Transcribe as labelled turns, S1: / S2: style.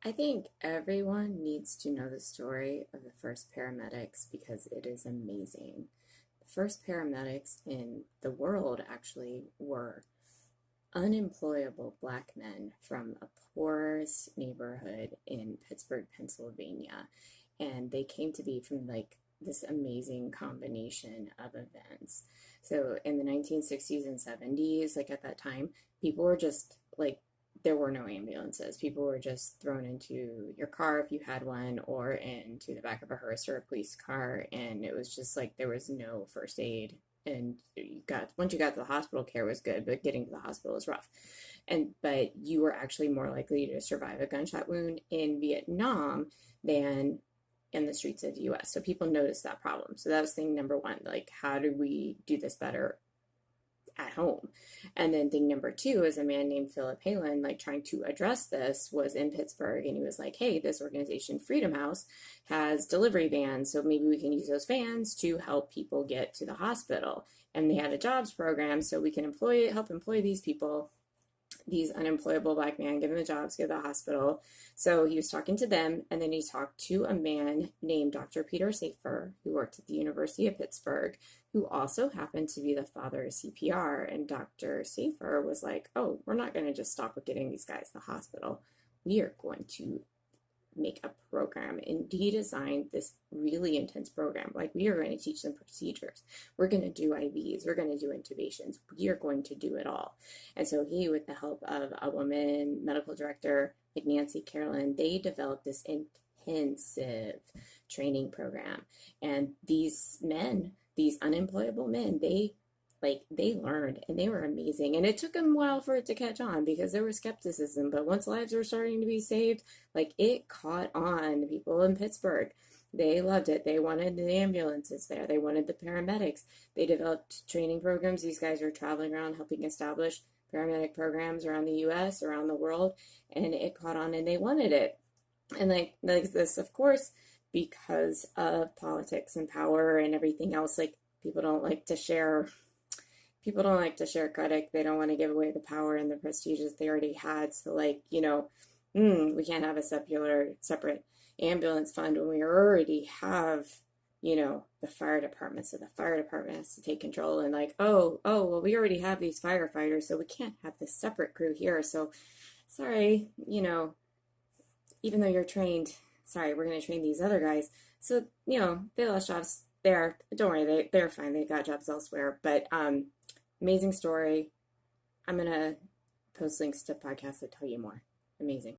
S1: I think everyone needs to know the story of the first paramedics because it is amazing. The first paramedics in the world actually were unemployable black men from a poorest neighborhood in Pittsburgh, Pennsylvania. And they came to be from like this amazing combination of events. So in the 1960s and 70s, like at that time, people were just like, there were no ambulances. People were just thrown into your car if you had one, or into the back of a hearse or a police car. And it was just like there was no first aid, and you got once you got to the hospital, care was good, but getting to the hospital is rough. And but you were actually more likely to survive a gunshot wound in Vietnam than in the streets of the US. So people noticed that problem. So that was thing number one, like how do we do this better at home? And then thing number two is a man named Philip Halen, like trying to address this, was in Pittsburgh, and he was like, hey, this organization Freedom House has delivery vans, so maybe we can use those vans to help people get to the hospital. And they had a jobs program, so we can help employ these people, these unemployable black men, give them the jobs, give the hospital. So he was talking to them, and then he talked to a man named Dr. Peter Safer, who worked at the University of Pittsburgh, who also happened to be the father of CPR. And Dr. Safer was like, oh, we're not going to just stop with getting these guys to the hospital. We are going to make a program. And he designed this really intense program. Like, we are going to teach them procedures. We're going to do IVs. We're going to do intubations. We are going to do it all. And so he, with the help of a woman medical director like Nancy Carolyn, they developed this intensive training program. And these men, these unemployable men, they learned, and they were amazing. And it took them a while for it to catch on because there was skepticism, but once lives were starting to be saved, like, it caught on. The people in Pittsburgh, they loved it. They wanted the ambulances there, they wanted the paramedics. They developed training programs. These guys are traveling around helping establish paramedic programs around the US, around the world, and it caught on, and they wanted it. And like this, of course, because of politics and power and everything else, like, people don't like to share credit. They don't want to give away the power and the prestige that they already had. So, like, we can't have a separate ambulance fund when we already have, the fire department. So the fire department has to take control, and like, well, we already have these firefighters, so we can't have this separate crew here. So, sorry, even though you're trained, sorry, we're going to train these other guys. So, they lost jobs there. Don't worry, they're fine. They got jobs elsewhere. But amazing story. I'm going to post links to podcasts that tell you more. Amazing.